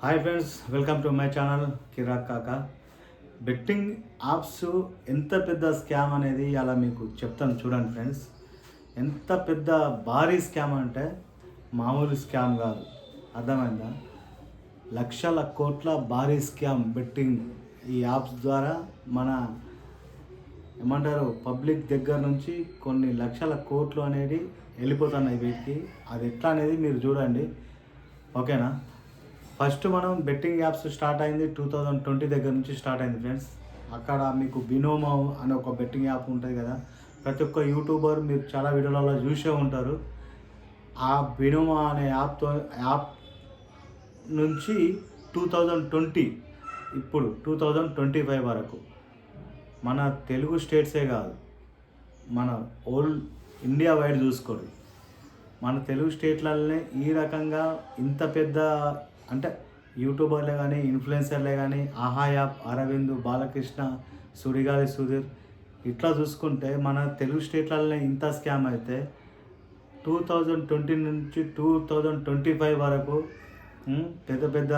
Hi friends, welcome to my channel కిరాక్ కాక. Betting apps ఎంత పెద్ద స్కామ్ అనేది అలా మీకు చెప్తాను చూడండి ఫ్రెండ్స్. ఎంత పెద్ద భారీ స్కామ్ అంటే మామూలు స్కామ్ కాదు, అర్థమైందా? లక్షల కోట్ల భారీ స్కామ్ బెట్టింగ్ ఈ యాప్స్ ద్వారా మన పబ్లిక్ దగ్గర నుంచి కొన్ని లక్షల కోట్లు అనేది వెళ్ళిపోతున్నాయి వీటికి. అది ఎట్లా అనేది మీరు చూడండి, ఓకేనా? ఫస్ట్ మనం బెట్టింగ్ యాప్స్ స్టార్ట్ అయింది 2020 దగ్గర నుంచి స్టార్ట్ అయింది ఫ్రెండ్స్. అక్కడ మీకు బినోమో అనే ఒక బెట్టింగ్ యాప్ ఉంటుంది కదా, ప్రతి ఒక్క యూట్యూబర్ మీరు చాలా వీడియోలలో చూసే ఉంటారు. ఆ బినోమో అనే యాప్ నుంచి 2020 ఇప్పుడు 2025 వరకు మన తెలుగు స్టేట్సే కాదు, మన ఓల్డ్ ఇండియా వైడ్ చూసుకోండి, మన తెలుగు స్టేట్లలోనే ఈ రకంగా ఇంత పెద్ద అంటే యూట్యూబర్లే కానీ ఇన్ఫ్లుయెన్సర్లే కానీ ఆహా యాప్, అరవింద్, బాలకృష్ణ, సుడిగాలి సుధీర్ ఇట్లా చూసుకుంటే మన తెలుగు స్టేట్లలోనే ఇంత స్కామ్ అయితే 2020 నుంచి 2025 వరకు పెద్ద పెద్ద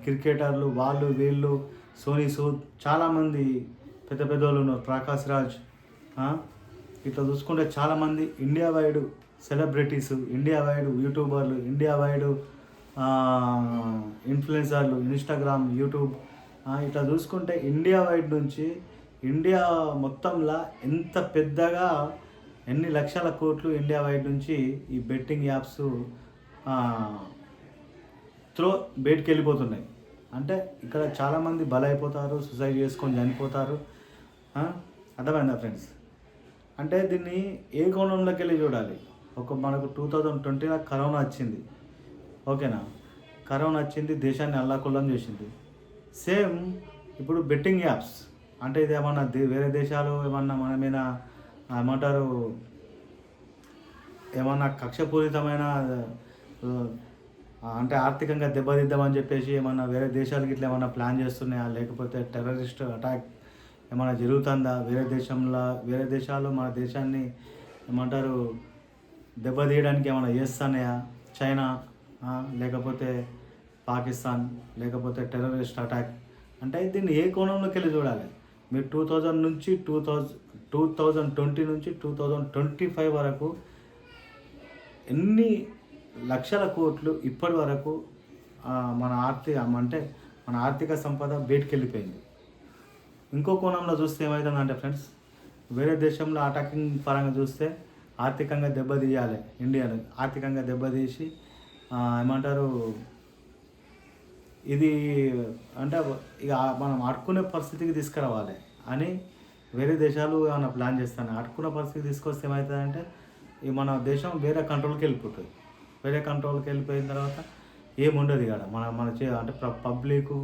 క్రికెటర్లు వాళ్ళు వీళ్ళు, సోనీ సూద్, చాలామంది పెద్ద పెద్ద వాళ్ళు ఉన్నారు, ప్రకాష్ రాజ్, ఇట్లా చూసుకుంటే చాలామంది India wide celebrities, India wide యూట్యూబర్లు, ఇండియా వైడ్ ఇన్ఫ్లుయెన్సర్లు, ఇన్స్టాగ్రామ్, యూట్యూబ్, ఇట్లా చూసుకుంటే ఇండియా వైడ్ నుంచి ఇండియా మొత్తంలో ఎంత పెద్దగా ఎన్ని లక్షల కోట్లు ఇండియా వైడ్ నుంచి ఈ బెట్టింగ్ యాప్స్ బయటికి వెళ్ళిపోతున్నాయి. అంటే ఇక్కడ చాలామంది బలైపోతారు, సూసైడ్ చేసుకొని చనిపోతారు. అర్థమైందా ఫ్రెండ్స్? అంటే దీన్ని ఏ కోణంలోకి వెళ్ళి చూడాలి. మనకు 2020లో కరోనా వచ్చింది, ఓకేనా? కరోనా వచ్చింది, దేశాన్ని అల్లాకొల్లం చేసింది. సేమ్ ఇప్పుడు బెట్టింగ్ యాప్స్ అంటే ఇది ఏమన్నా వేరే దేశాలు ఏమన్నా మన మీద ఏమన్నా కక్షపూరితమైన అంటే ఆర్థికంగా దెబ్బతిద్దామని చెప్పేసి ఏమన్నా వేరే దేశాలకి ఇట్లా ఏమన్నా ప్లాన్ చేస్తున్నాయా, లేకపోతే టెర్రరిస్ట్ అటాక్ ఏమైనా జరుగుతుందా? వేరే దేశాలు మన దేశాన్ని దెబ్బతీయడానికి ఏమైనా చేస్తున్నాయా? చైనా, లేకపోతే పాకిస్తాన్, లేకపోతే టెర్రరిస్ట్ అటాక్. అంటే దీన్ని ఏ కోణంలోకి వెళ్ళి చూడాలి. మీరు 2020 నుంచి 2025 వరకు ఎన్ని లక్షల కోట్లు ఇప్పటి వరకు మన ఆర్థిక సంపద బయటికి వెళ్ళిపోయింది. ఇంకో కోణంలో చూస్తే ఏమవుతుందంటే ఫ్రెండ్స్, వేరే దేశంలో అటాకింగ్ పరంగా చూస్తే ఆర్థికంగా దెబ్బతీయాలి, ఇండియాను ఆర్థికంగా దెబ్బతీసి ఇది అంటే ఇక మనం అడుక్కునే పరిస్థితికి తీసుకురావాలి అని వేరే దేశాలు ఏమైనా ప్లాన్ చేస్తాను. అడుక్కునే పరిస్థితికి తీసుకొస్తే ఏమవుతుందంటే ఈ మన దేశం వేరే కంట్రోల్కి వెళ్ళిపోతుంది. వేరే కంట్రోల్కి వెళ్ళిపోయిన తర్వాత ఏముండదు ఇక్కడ అంటే పబ్లిక్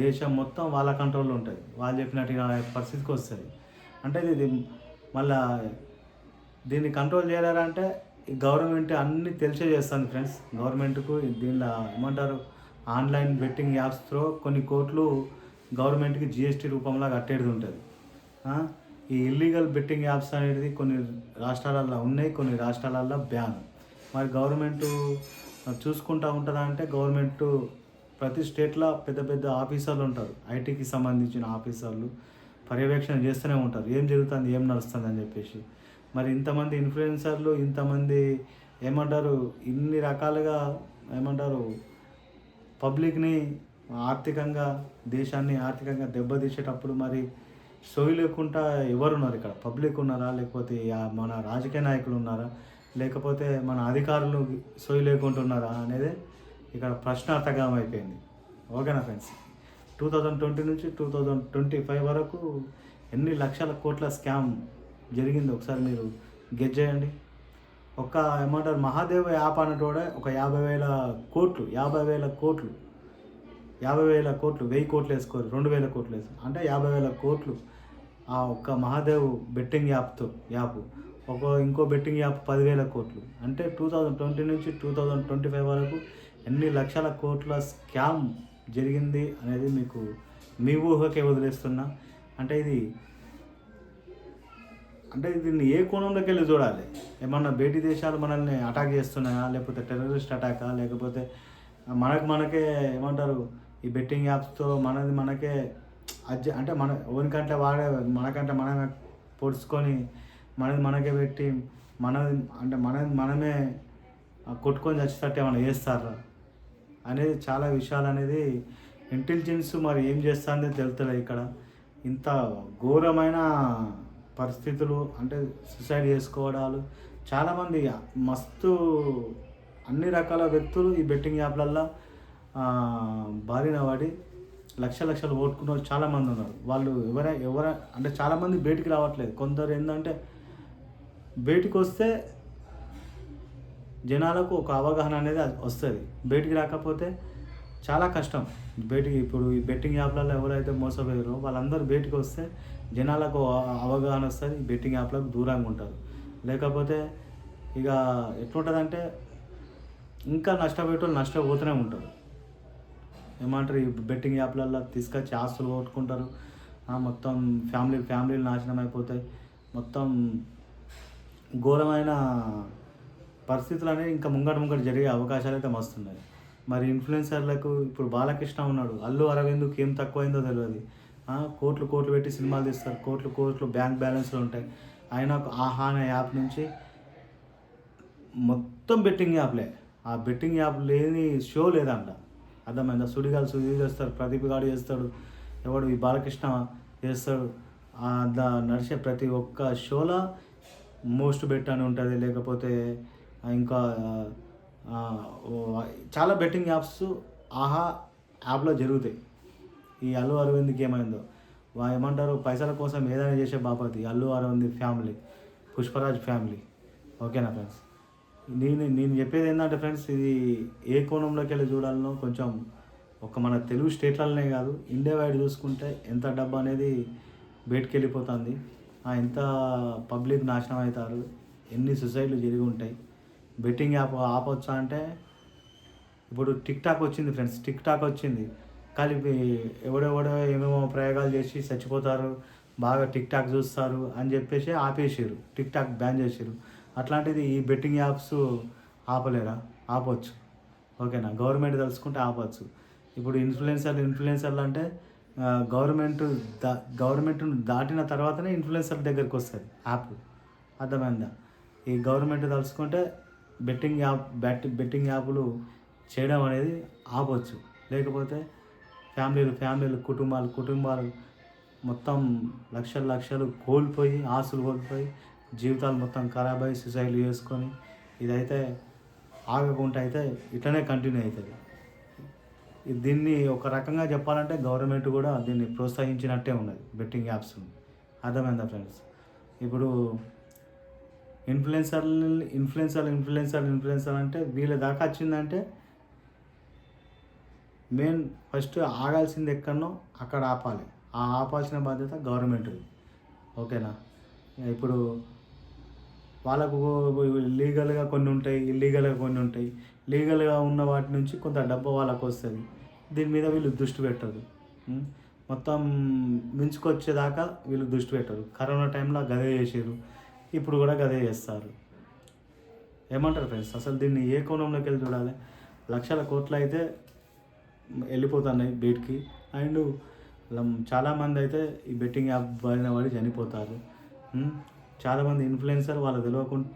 దేశం మొత్తం వాళ్ళ కంట్రోల్లో ఉంటుంది. వాళ్ళు చెప్పినట్టు పరిస్థితికి వస్తుంది. అంటే ఇది మళ్ళా దీన్ని కంట్రోల్ చేయాలంటే ఈ గవర్నమెంట్ అన్నీ తెలిసే చేస్తుంది ఫ్రెండ్స్. గవర్నమెంట్కు దీనిలో ఆన్లైన్ బెట్టింగ్ యాప్స్ త్రో కొన్ని కోట్లు గవర్నమెంట్కి జిఎస్టీ రూపంలో కట్టేది ఉంటుంది. ఈ ఇల్లీగల్ బెట్టింగ్ యాప్స్ అనేది కొన్ని రాష్ట్రాలలో ఉన్నాయి, కొన్ని రాష్ట్రాలలో బ్యాన్. మరి గవర్నమెంట్ చూసుకుంటూ ఉంటుందా అంటే గవర్నమెంట్ ప్రతి స్టేట్లో పెద్ద పెద్ద ఆఫీసర్లు ఉంటారు, ఐటీకి సంబంధించిన ఆఫీసర్లు పర్యవేక్షణ చేస్తూనే ఉంటారు, ఏం జరుగుతుంది, ఏం నడుస్తుంది అని చెప్పేసి. మరి ఇంతమంది ఇన్ఫ్లుయెన్సర్లు, ఇంతమంది ఇన్ని రకాలుగా పబ్లిక్ని దేశాన్ని ఆర్థికంగా దెబ్బతీసేటప్పుడు మరి సోయి లేకుండా ఎవరున్నారు ఇక్కడ? పబ్లిక్ ఉన్నారా, లేకపోతే మన రాజకీయ నాయకులు ఉన్నారా, లేకపోతే మన అధికారులు సోయి లేకుంటున్నారా అనేది ఇక్కడ ప్రశ్నార్థకం అయిపోయింది. ఓకేనా ఫ్రెండ్స్? 2020 నుంచి 2025 వరకు ఎన్ని లక్షల కోట్ల స్కామ్ జరిగింది ఒకసారి మీరు గెస్ చేయండి. మహాదేవ్ యాప్ అనేటోడే ఒక 50,000 కోట్లు 1000 కోట్లు వేసుకోరు, 2,000 కోట్లు వేసుకోరు, అంటే 50,000 కోట్లు ఆ ఒక్క మహాదేవ్ బెట్టింగ్ యాప్. ఇంకో బెట్టింగ్ యాప్ 10,000 కోట్లు. అంటే 2020 నుంచి 2025 వరకు ఎన్ని లక్షల కోట్ల స్కామ్ జరిగింది అనేది మీకు మీ ఊహకే వదిలేస్తున్నా. అంటే దీన్ని ఏ కోణంలోకి వెళ్ళి చూడాలి. ఏమన్నా బయటి దేశాలు మనల్ని అటాక్ చేస్తున్నాయా, లేకపోతే టెర్రరిస్ట్ అటాకా, లేకపోతే మనకే ఏమంటారు, ఈ బెట్టింగ్ యాప్స్తో మనకే అంటే మన ఎవరికంటే వాడే మనకంటే మనమే పొడుచుకొని మనకే పెట్టి మనమే కొట్టుకొని చచ్చేటట్టు ఏమైనా చేస్తారా అనేది చాలా విషయాలు అనేది ఇంటెలిజెన్స్ మరి ఏం చేస్తుందో తెలుస్తుంది ఇక్కడ. ఇంత ఘోరమైన పరిస్థితులు అంటే సూసైడ్ చేసుకోవడాలు చాలామంది మస్తు అన్ని రకాల వ్యక్తులు ఈ బెట్టింగ్ యాప్లల్లో బారిన పడి లక్షలు ఓట్టుకున్న వాళ్ళు చాలామంది ఉన్నారు. వాళ్ళు ఎవర అంటే చాలామంది బయటికి రావట్లేదు. కొందరు ఏంటంటే బయటికి వస్తే జనాలకు ఒక అవగాహన అనేది వస్తుంది, బయటికి రాకపోతే చాలా కష్టం. ఇప్పుడు ఈ బెట్టింగ్ యాప్లలో ఎవరైతే మోసపోయారో వాళ్ళందరూ బయటికి వస్తే జనాలకు అవగాహన వస్తుంది, ఈ బెట్టింగ్ యాప్లకు దూరంగా ఉంటారు. లేకపోతే ఇక ఎట్లుంటుందంటే ఇంకా నష్టపోయేటోళ్ళు నష్టపోతూనే ఉంటారు. ఏమంటారు, ఈ బెట్టింగ్ యాప్లలో తీసుకొచ్చి ఆస్తులు కొట్టుకుంటారు, మొత్తం ఫ్యామిలీలు నాశనం అయిపోతాయి. మొత్తం ఘోరమైన పరిస్థితులు అనేవి ఇంకా ముంగట జరిగే అవకాశాలు అయితే మస్తున్నాయి. మరి ఇన్ఫ్లుయెన్సర్లకు ఇప్పుడు బాలకృష్ణ ఉన్నాడు, అల్లు అరవింద్కి ఏం తక్కువైందో తెలియదు. కోట్లు పెట్టి సినిమాలు తీస్తారు, కోట్లు బ్యాంక్ బ్యాలెన్స్లు ఉంటాయి. అయినా ఆహా అనే యాప్ నుంచి మొత్తం బెట్టింగ్ యాప్లే. ఆ బెట్టింగ్ యాప్ లేని షో లేదంట, అర్థమైందా? సుధీర్ చేస్తాడు, ప్రదీప్ గాడు చేస్తాడు, ఎవడు ఈ బాలకృష్ణ చేస్తాడు. నడిచే ప్రతి ఒక్క షోలో మోస్ట్ బెట్ అని ఉంటుంది. లేకపోతే ఇంకా చాలా బెట్టింగ్ యాప్స్ ఆహా యాప్లో జరుగుతాయి. ఈ అల్లు అరవింద్కి ఏమైందో ఏమంటారు, పైసల కోసం ఏదైనా చేసే బాపతి అల్లు అరవింద్ ఫ్యామిలీ, పుష్పరాజ్ ఫ్యామిలీ. ఓకేనా ఫ్రెండ్స్? నేను చెప్పేది ఏంటంటే ఫ్రెండ్స్, ఇది ఏ కోణంలోకి వెళ్ళి చూడాలనో కొంచెం మన తెలుగు స్టేట్లలోనే కాదు, ఇండియా వైడ్ చూసుకుంటే ఎంత డబ్బు అనేది బయటికి వెళ్ళిపోతుంది, ఎంత పబ్లిక్ నాశనం అవుతారు, ఎన్ని సొసైటీలు జరిగి ఉంటాయి. బెట్టింగ్ యాప్ ఆపొచ్చా అంటే ఇప్పుడు టిక్టాక్ వచ్చింది ఫ్రెండ్స్, టిక్టాక్ వచ్చింది. కలిపి ఎవడెవడో ఏమేమో ప్రయోగాలు చేసి చచ్చిపోతారు, బాగా టిక్టాక్ చూస్తారు అని చెప్పేసి ఆపేసారు, టిక్టాక్ బ్యాన్ చేసారు. అట్లాంటిది ఈ బెట్టింగ్ యాప్స్ ఆపలేరా? ఆపవచ్చు. ఓకేనా? గవర్నమెంట్ తలుచుకుంటే ఆపవచ్చు. ఇప్పుడు ఇన్ఫ్లుయెన్సర్లు అంటే గవర్నమెంట్ను దాటిన తర్వాతనే ఇన్ఫ్లుయెన్సర్ దగ్గరికి వస్తుంది యాప్, అర్థమైందా? ఈ గవర్నమెంట్ తలుచుకుంటే బెట్టింగ్ యాప్లు చేయడం అనేది ఆపవచ్చు. లేకపోతే ఫ్యామిలీలు కుటుంబాలు మొత్తం లక్షలు కోల్పోయి, ఆస్తులు కోల్పోయి, జీవితాలు మొత్తం ఖరాబ్ అయ్యి సూసైడ్లు చేసుకొని, ఇదైతే ఆగకుండా అయితే ఇట్లనే కంటిన్యూ అవుతుంది. దీన్ని ఒక రకంగా చెప్పాలంటే గవర్నమెంట్ కూడా దీన్ని ప్రోత్సహించినట్టే ఉన్నది బెట్టింగ్ యాప్స్. అర్థమైందా ఫ్రెండ్స్? ఇప్పుడు ఇన్ఫ్లుయెన్సర్ అంటే వీళ్ళ దాకా వచ్చిందంటే మెయిన్ ఫస్ట్ ఆగాల్సింది ఎక్కడనో అక్కడ ఆపాలి. ఆపాల్సిన బాధ్యత గవర్నమెంట్ది. ఓకేనా? ఇప్పుడు వాళ్ళకు లీగల్గా కొన్ని ఉంటాయి, ఇల్లీగల్గా కొన్ని ఉంటాయి. లీగల్గా ఉన్న వాటి నుంచి కొంత డబ్బు వాళ్ళకు వస్తుంది, దీని మీద వీళ్ళు దృష్టి పెట్టరు. మొత్తం మించుకొచ్చేదాకా వీళ్ళు దృష్టి పెట్టరు. కరోనా టైంలో గదే చేసారు, ఇప్పుడు కూడా గదే చేస్తారు. ఏమంటారు ఫ్రెండ్స్? అసలు దీన్ని ఏ కోణంలోకి వెళ్ళి చూడాలి? లక్షల కోట్లు అయితే వెళ్ళిపోతున్నాయి బయటికి. అండ్ చాలామంది అయితే ఈ బెట్టింగ్ యాప్ బారిన పడి చనిపోతారు. చాలామంది ఇన్ఫ్లుయెన్సర్ వాళ్ళు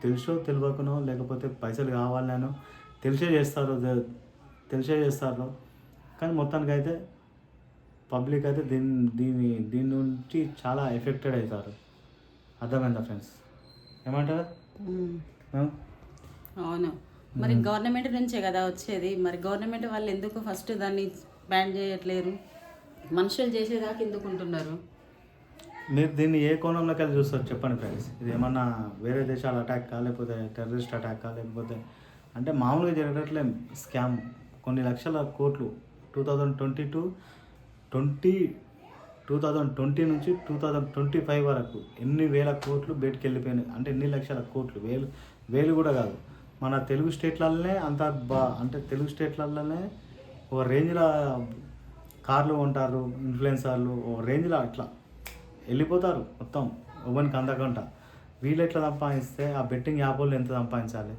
తెలియకనో లేకపోతే పైసలు కావాలనో తెలిసే చేస్తారు. కానీ మొత్తానికి అయితే పబ్లిక్ అయితే దీని నుంచి చాలా ఎఫెక్టెడ్ అవుతారు. అర్థమైందా ఫ్రెండ్స్? ఏమంటారు? అవును, మరి గవర్నమెంట్ నుంచే కదా వచ్చేది. మరి గవర్నమెంట్ వాళ్ళు ఎందుకు ఫస్ట్ దాన్ని బ్యాన్ చేయట్లేరు? మనుషులు చేసేదాకా ఎందుకు ఉంటున్నారు? మీరు దీన్ని ఏ కోణంలోకి వెళ్ళి చూస్తారు చెప్పండి ఫ్రెండ్స్? ఇది ఏమన్నా వేరే దేశాల అటాక్ లేకపోతే టెర్రరిస్ట్ అటాక్ లేకపోతే అంటే మామూలుగా జరగట్లే స్కామ్. కొన్ని లక్షల కోట్లు 2020 నుంచి 2025 వరకు ఎన్ని వేల కోట్లు బయటికి వెళ్ళిపోయినాయి. అంటే ఎన్ని లక్షల కోట్లు, వేలు కూడా కాదు. మన తెలుగు స్టేట్లలోనే అంటే తెలుగు స్టేట్లలోనే ఒక రేంజ్లో కార్లు కొంటారు ఇన్ఫ్లుయెన్సర్లు, ఒక రేంజ్లో అట్లా వెళ్ళిపోతారు మొత్తం ఎవరికి అందకుండా. వీళ్ళు ఎట్లా సంపాదిస్తే ఆ బెట్టింగ్ యాప్ వాళ్ళు ఎంత సంపాదించాలి?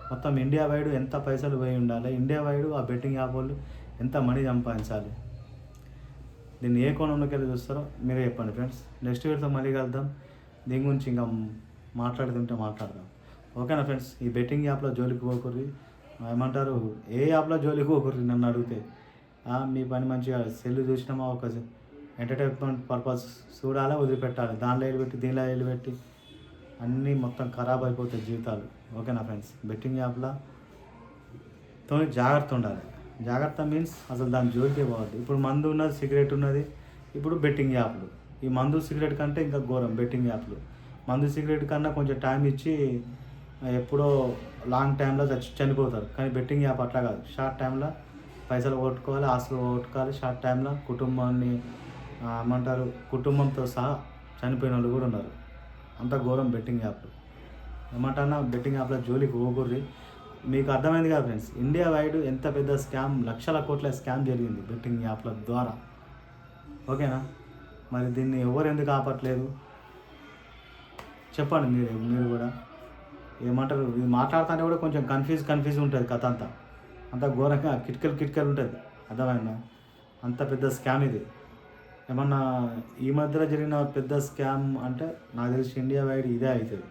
మొత్తం ఇండియా వైడ్ ఎంత పైసలు పోయి ఉండాలి, ఇండియా వైడ్ ఆ బెట్టింగ్ యాప్ వాళ్ళు ఎంత మనీ సంపాదించాలి, దీన్ని ఏ కోణంలోకి వెళ్ళి చూస్తారో మీరే చెప్పండి ఫ్రెండ్స్. నెక్స్ట్ వీడియోతో మళ్ళీ కలుద్దాం. దీని గురించి ఇంకా మాట్లాడదాం. ఓకేనా ఫ్రెండ్స్. ఈ బెట్టింగ్ యాప్లో జోలికి పోకుర్రి, ఏమంటారు ఏ యాప్లో జోలికి పోకుర్రి నన్ను అడిగితే. మీ పని మంచిగా సెల్ చూసినామా ఒక ఎంటర్టైన్మెంట్ పర్పస్ చూడాలి, వదిలిపెట్టాలి. దానిలో వెళ్ళిపెట్టి దీనిలో వెళ్ళిపెట్టి అన్నీ మొత్తం ఖరాబ్ అయిపోతాయి జీవితాలు. ఓకేనా ఫ్రెండ్స్. బెట్టింగ్ యాప్లో జాగ్రత్త ఉండాలి. జాగ్రత్త మీన్స్ అసలు దాని జోలికే పోవద్దు. ఇప్పుడు మందు ఉన్నది, సిగరెట్ ఉన్నది, ఇప్పుడు బెట్టింగ్ యాప్లు. ఈ మందు సిగరెట్ కంటే ఇంకా ఘోరం బెట్టింగ్ యాప్లు. మందు సిగరెట్ కన్నా కొంచెం టైం ఇచ్చి ఎప్పుడో లాంగ్ టైంలో చనిపోతారు. కానీ బెట్టింగ్ యాప్ అట్లా కాదు, షార్ట్ టైంలో పైసలు కొట్టుకోవాలి, ఆస్తులు కొట్టుకోవాలి. షార్ట్ టైంలో కుటుంబాన్ని ఏమంటారు కుటుంబంతో సహా చనిపోయిన వాళ్ళు కూడా ఉన్నారు. అంత ఘోరం బెట్టింగ్ యాప్లు. ఏమంటారా బెట్టింగ్ యాప్లో జోలికి పోకూర్రి. మీకు అర్థమైంది కదా ఫ్రెండ్స్. ఇండియా వైడ్ ఎంత పెద్ద స్కామ్, లక్షల కోట్ల స్కామ్ జరిగింది బెట్టింగ్ యాప్ల ద్వారా. ఓకేనా. మరి దీన్ని ఎవరు ఎందుకు ఆపట్లేదు చెప్పండి మీరు కూడా. ఏమంటారు ఇది మాట్లాడుతుంటే కూడా కొంచెం కన్ఫ్యూజ్ ఉంటుంది కథ అంతా. అంత ఘోరంగా కిటికలు ఉంటుంది. అర్థమైందా. అంత పెద్ద స్కామ్ ఇది. ఏమన్నా ఈ మధ్యలో జరిగిన పెద్ద స్కామ్ అంటే నాకు తెలిసి ఇండియా వైడ్ ఇదే అవుతుంది.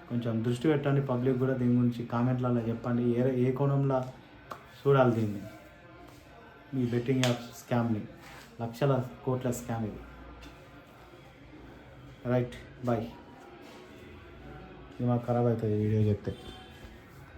కొంచెం దృష్టి పెట్టండి పబ్లిక్ కూడా. దీని గురించి కామెంట్లలో చెప్పండి. ఏ కోణంలో చూడాలి దీన్ని, ఈ బెట్టింగ్ యాప్స్ స్కామ్ని. లక్షల కోట్ల స్కామ్ ఇది. Right boy. ఇది మాకు ఖరాబ్ అవుతుంది వీడియో చెప్తే.